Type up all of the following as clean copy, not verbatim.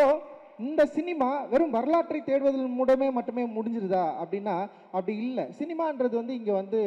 So இந்த cinema வெறும் வரலாற்றை தேடுவதன் மூலமே மட்டுமே முடிஞ்சிருதா அப்படின்னா அப்படி இல்லை. சினிமான்றது வந்து இங்கே வந்து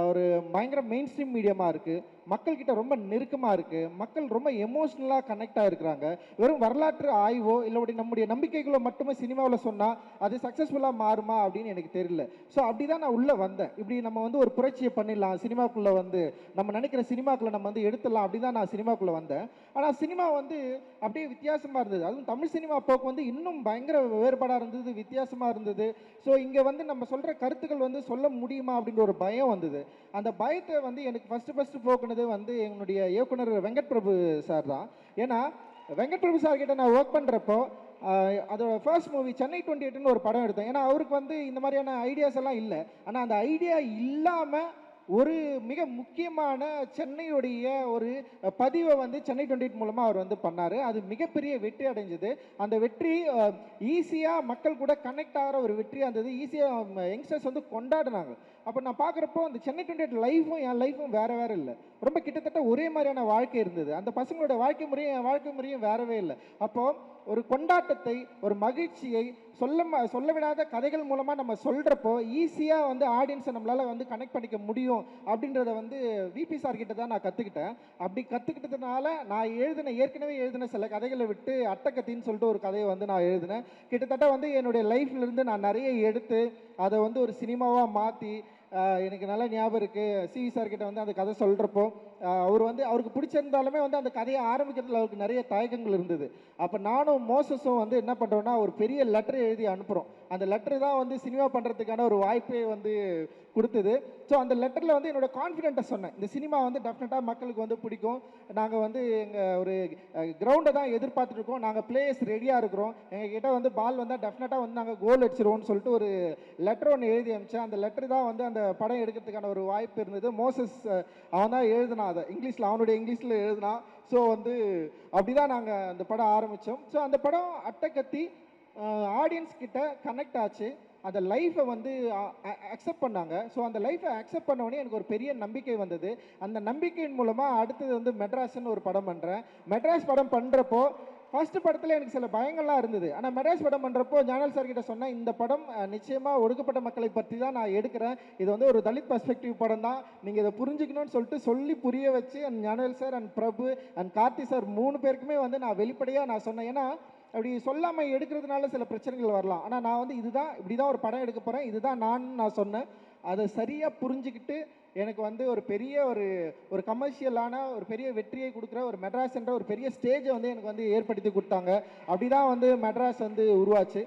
ஒரு பயங்கர மெயின் ஸ்ட்ரீம் மீடியமாக இருக்குது, மக்கள்கிட்ட ரொம்ப நெருக்கமாக இருக்குது, மக்கள் ரொம்ப எமோஷ்னலாக கனெக்ட் ஆகிருக்கிறாங்க. வெறும் வரலாற்று ஆய்வோ இல்லை அப்படி நம்முடைய நம்பிக்கைகளோ மட்டுமே சினிமாவில் சொன்னால் அது சக்ஸஸ்ஃபுல்லாக மாறுமா அப்படின்னு எனக்கு தெரியல. ஸோ அப்படி தான் நான் உள்ளே வந்தேன். இப்படி நம்ம வந்து ஒரு புரட்சியை பண்ணிடலாம் சினிமாக்குள்ளே, வந்து நம்ம நினைக்கிற சினிமாக்குள்ளே நம்ம வந்து எடுத்துடலாம், அப்படி தான் நான் சினிமாக்குள்ளே வந்தேன். ஆனால் சினிமா வந்து அப்படியே வித்தியாசமாக இருந்தது. அதுவும் தமிழ் சினிமா போக்கு வந்து இன்னும் பயங்கர வேறுபாடாக இருந்தது, வித்தியாசமாக இருந்தது. ஸோ இங்கே வந்து நம்ம சொல்கிற கருத்துக்கள் வந்து சொல்ல முடியுமா அப்படின்ற ஒரு பயம் வந்தது. அந்த பயத்தை வந்து எனக்கு ஃபஸ்ட்டு போக்குனது வந்து என்னுடைய இயக்குனர் வெங்கட் பிரபு சார் தான். ஏன்னா வெங்கட் பிரபு சார் கிட்ட நான் ஒர்க் பண்ணுறப்போ அதோட ஃபர்ஸ்ட் மூவி சென்னை 28ன்னு ஒரு படம் எடுத்தேன். ஏன்னா அவருக்கு வந்து இந்த மாதிரியான ஐடியாஸ் எல்லாம் இல்லை. ஆனால் அந்த ஐடியா இல்லாமல் ஒரு மிக முக்கியமான சென்னையுடைய ஒரு பதிவை வந்து சென்னை 28 மூலமாக அவர் வந்து பண்ணார். அது மிகப்பெரிய வெற்றி அடைஞ்சது. அந்த வெற்றி ஈஸியாக மக்கள் கூட கனெக்ட் ஆகிற ஒரு வெற்றியாக இருந்தது. ஈஸியாக யங்ஸ்டர்ஸ் வந்து கொண்டாடினாங்க. அப்போ நான் பார்க்குறப்போ அந்த சென்னை 28 லைஃபும் என் லைஃபும் வேறு வேறு இல்லை, ரொம்ப கிட்டத்தட்ட ஒரே மாதிரியான வாழ்க்கை இருந்தது. அந்த பசங்களோட வாழ்க்கை முறையும் என் வாழ்க்கை முறையும் வேறவே இல்லை. அப்போது ஒரு கொண்டாட்டத்தை, ஒரு மகிழ்ச்சியை சொல்ல விடாத கதைகள் மூலமாக நம்ம சொல்கிறப்போ ஈஸியாக வந்து ஆடியன்ஸை நம்மளால் வந்து கனெக்ட் பண்ணிக்க முடியும் அப்படின்றத வந்து விபி சார் கிட்ட தான் நான் கற்றுக்கிட்டேன். அப்படி கற்றுக்கிட்டதுனால நான் ஏற்கனவே எழுதின சில கதைகளை விட்டு அட்டக்கத்தின்னு சொல்லிட்டு ஒரு கதையை வந்து நான் எழுதினேன். கிட்டத்தட்ட வந்து என்னுடைய லைஃப்லேருந்து நான் நிறைய எடுத்து அதை வந்து ஒரு சினிமாவாக மாற்றி, எனக்கு நல்ல ஞாபகம் இருக்குது சிவி சார் கிட்ட வந்து அந்த கதை சொல்கிறப்போ அவர் வந்து அவருக்கு பிடிச்சிருந்தாலுமே வந்து அந்த கதையை ஆரம்பிக்கிறதுல அவருக்கு நிறைய தயக்கங்கள் இருந்தது. அப்போ நானும் மோசஸும் வந்து என்ன பண்ணுறோன்னா ஒரு பெரிய லெட்டர் எழுதி அனுப்புகிறோம். அந்த லெட்டர் தான் வந்து சினிமா பண்ணுறதுக்கான ஒரு வாய்ப்பை வந்து கொடுத்தது. ஸோ அந்த லெட்டரில் வந்து என்னோடய கான்ஃபிடென்ட்டை சொன்னேன், இந்த சினிமா வந்து டெஃபினட்டாக மக்களுக்கு வந்து பிடிக்கும், நாங்கள் வந்து எங்கள் ஒரு கிரவுண்டை தான் எதிர்பார்த்துட்ருக்கோம், நாங்கள் பிளேயர்ஸ் ரெடியாக இருக்கிறோம், எங்கள் கிட்ட வந்து பால் வந்தால் டெஃபினட்டாக வந்து நாங்கள் கோல் அடிச்சிருவோம்னு சொல்லிட்டு ஒரு லெட்டர் ஒன்று எழுதி அனுப்பிச்சேன். அந்த லெட்டர் தான் வந்து அந்த படம் எடுக்கிறதுக்கான ஒரு வாய்ப்பு இருந்தது. மோசஸ் அவன் தான் எழுதினான், அதை இங்கிலீஷில் அவனுடைய இங்கிலீஷில் எழுதினான். ஸோ வந்து அப்படி தான் நாங்கள் அந்த படம் ஆரம்பித்தோம். ஸோ அந்த படம் அட்டக்கத்தி ஆடியன்ஸ் கிட்ட கனெக்ட் ஆச்சு. அந்த லைஃப்பை வந்து அக்செப்ட் பண்ணாங்க. ஸோ அந்த லைஃப்பை அக்செப்ட் பண்ணோடனே எனக்கு ஒரு பெரிய நம்பிக்கை வந்தது. அந்த நம்பிக்கையின் மூலமாக அடுத்தது வந்து மெட்ராஸ்ன்னு ஒரு படம் பண்ணுறேன். மெட்ராஸ் படம் பண்ணுறப்போ ஃபர்ஸ்ட் படத்தில் எனக்கு சில பயங்கள்லாம் இருந்தது. ஆனால் மெட்ராஸ் படம் பண்ணுறப்போ ஞானல் சார் கிட்ட சொன்னேன், இந்த படம் நிச்சயமாக ஒடுக்கப்பட்ட மக்களை பற்றி தான் நான் எடுக்கிறேன், இது வந்து ஒரு தலித் பர்ஸ்பெக்டிவ் படம் தான், நீங்கள் இதை புரிஞ்சுக்கணும்னு சொல்லிட்டு சொல்லி புரிய வச்சு அண்ட் ஞானல் sir and Prabhu and Karthi sir 3 பேருக்குமே வந்து நான் வெளிப்படையாக நான் சொன்னேன். ஏன்னா அப்படி சொல்லாமல் எடுக்கிறதுனால சில பிரச்சனைகள் வரலாம். ஆனால் நான் வந்து இதுதான் இப்படி தான் ஒரு படம் எடுக்க போகிறேன், இதுதான் நான் சொன்னேன். அதை சரியாக புரிஞ்சுக்கிட்டு எனக்கு வந்து ஒரு பெரிய ஒரு கமர்ஷியலான ஒரு பெரிய வெற்றியை கொடுக்குற ஒரு மெட்ராஸ் என்ற ஒரு பெரிய ஸ்டேஜை வந்து எனக்கு வந்து ஏற்படுத்தி கொடுத்தாங்க. அப்படி தான் வந்து மெட்ராஸ் வந்து உருவாச்சு.